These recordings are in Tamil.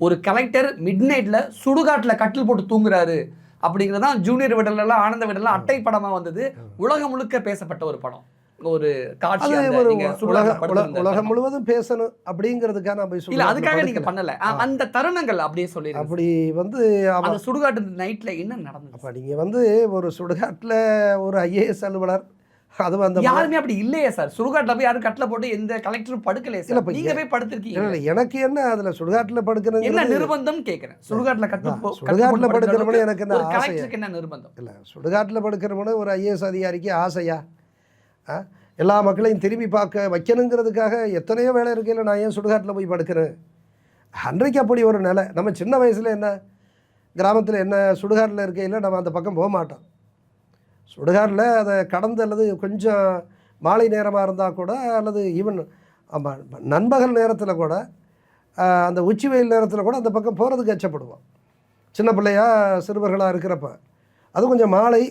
ஒரு கலெக்டர் மிட் நைட்ல சுடுகாட்டில் கட்டில் போட்டு தூங்குறாரு அப்படிங்கிறது தான் ஜூனியர் விடலாம் ஆனந்த விடலாம் அட்டை படமாக வந்தது. உலகம் முழுக்க பேசப்பட்ட ஒரு படம், ஒரு காட்சி. உலகம் முழுவதும் பேசணும் அப்படிங்கிறதுக்காக நான் போய் இல்ல, அதுக்காக நீங்க பண்ணல. அந்த தருணங்கள் அப்படியே சொல்லி அப்படி வந்து அந்த சுடுகாட்டு நைட்ல என்ன நடந்தது? அப்ப நீங்க வந்து ஒரு சுடுகாட்டுல ஒரு ஐஏஎஸ் அலுவலர், அது வந்து யாருமே அப்படி இல்லையே சார். சுடுகாட்டில் போய் யாரும் கட்டில போட்டு எந்த கலெக்டரும் படுக்கலையே சார். நீங்க போய் படுத்திருக்கீங்க. எனக்கு என்ன அதுல சுடுகாட்டுல படுக்கிறது என்ன நிர்பந்தம் கேட்கிறேன். சுடுகாட்டுல சுடுகாட்டுல படுக்கிறவனு எனக்கு என்ன ஆசை? என்ன நிர்பந்தம் இல்ல, சுடுகாட்டுல படுக்கிறவனு ஒரு ஐஏஎஸ் அதிகாரிக்கு ஆசையா? எல்லா மக்களையும் திரும்பி பார்க்க வைக்கணுங்கிறதுக்காக எத்தனையோ வேலை இருக்கையில் நான் ஏன் சுடுகாட்டில் போய் படுக்கிறேன்? அன்றைக்கு அப்படி ஒரு நிலை. நம்ம சின்ன வயசில் என்ன, கிராமத்தில் என்ன, சுடுகாட்டில் இருக்கையில் நம்ம அந்த பக்கம் போக மாட்டோம். சுடுகாட்டில் அதை கடந்து அல்லது கொஞ்சம் மாலை நேரமாக இருந்தால் கூட, அல்லது ஈவன் நண்பகல் நேரத்தில் கூட, அந்த உச்சி வெயில் நேரத்தில் கூட அந்த பக்கம் போகிறதுக்கு அச்சப்படுவோம். சின்ன பிள்ளையாக சிறுவர்களாக இருக்கிறப்ப அது கொஞ்சம் மாலை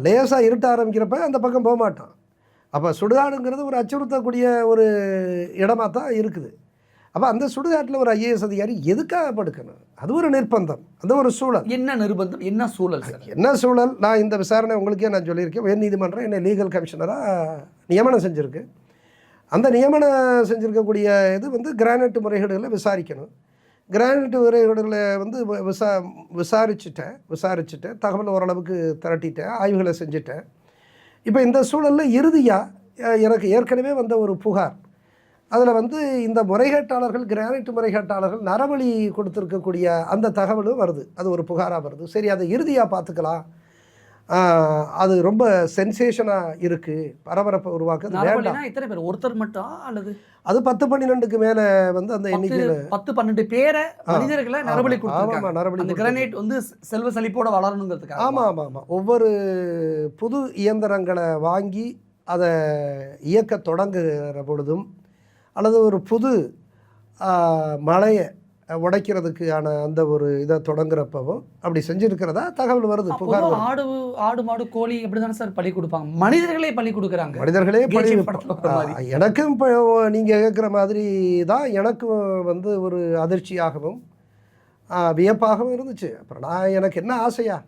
லேசாக இருட்ட ஆரம்பிக்கிறப்ப அந்த பக்கம் போக மாட்டோம். அப்போ சுடுகாடுங்கிறது ஒரு அச்சுறுத்தக்கூடிய ஒரு இடமாக தான் இருக்குது. அப்போ அந்த சுடுகாட்டில் ஒரு ஐஏஎஸ் அதிகாரி எதுக்காக படுக்கணும்? அது ஒரு நிர்பந்தம், அந்த ஒரு சூழல். என்ன நிர்பந்தம், என்ன சூழல்? என்ன சூழல்? நான் இந்த விசாரணை உங்களுக்கே நான் சொல்லியிருக்கேன். உயர் நீதிமன்றம் என்னை லீகல் கமிஷனராக நியமனம் செஞ்சுருக்கு. அந்த நியமனம் செஞ்சுருக்கக்கூடிய இது வந்து கிரானைட் முறைகேடுகளை விசாரிக்கணும். கிரானைட் முறைகேடுகளை வந்து விசாரிச்சுட்டேன், தகவல் ஓரளவுக்கு திரட்டிட்டேன், ஆய்வுகளை செஞ்சுட்டேன். இப்போ இந்த சூழலில் இறுதியாக எனக்கு ஏற்கனவே வந்த ஒரு புகார், அதில் வந்து இந்த முறைகேட்டாளர்கள், கிரானைட் முறைகேட்டாளர்கள் நரபலி கொடுத்துருக்கக்கூடிய அந்த தகவலும் வருது. அது ஒரு புகாராக வருது. சரி, அதை இறுதியாக பார்த்துக்கலாம். அது ரொம்ப சென்சேஷனாக இருக்குது, பரபரப்பை உருவாக்குது. எத்தனை பேர்? ஒருத்தர் மட்டும் அல்லது அது 10-12க்கு மேலே வந்து அந்த எண்ணிக்கையில் 10-12 பேரை மனிதர்களை நரபலி கொடுத்துருக்காங்க. நரபலி கிரானைட் வந்து செல்வ செழிப்போட வளரணுங்கிறதுக்காக. ஆமாம். ஒவ்வொரு புது இயந்திரங்களை வாங்கி அதை இயக்க தொடங்குகிற பொழுதும், அல்லது ஒரு புது மலையை உடைக்கிறதுக்கான அந்த ஒரு இதை தொடங்குறப்பவும் அப்படி செஞ்சுருக்கிறதா தகவல் வருது, புகார். ஆடு மாடு கோழி எப்படி தானே சார் பலி கொடுப்பாங்க? மனிதர்களே பலி கொடுக்குறாங்க. மனிதர்களே பலி. எனக்கும் இப்போ நீங்கள் கேட்குற மாதிரி தான் எனக்கும் வந்து ஒரு அதிர்ச்சியாகவும் வியப்பாகவும் இருந்துச்சு. அப்புறம் எனக்கு என்ன ஆசையா,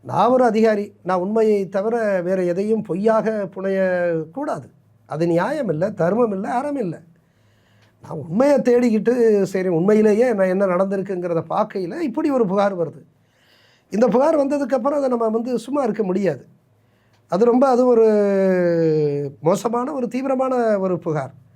நான் ஒரு அதிகாரி, நான் உண்மையை தவிர வேறு எதையும் பொய்யாக புனையக்கூடாது. அது நியாயம் இல்லை, தர்மம் இல்லை, அறம் இல்லை. நான் உண்மையை தேடிக்கிட்டு சரி உண்மையிலேயே நான் என்ன நடந்திருக்குங்கிறத பார்க்கையில் இப்படி ஒரு புகார் வருது. இந்த புகார் வந்ததுக்கப்புறம் அதை நம்ம வந்து சும்மா இருக்க முடியாது. அது ஒரு மோசமான ஒரு தீவிரமான ஒரு புகார்.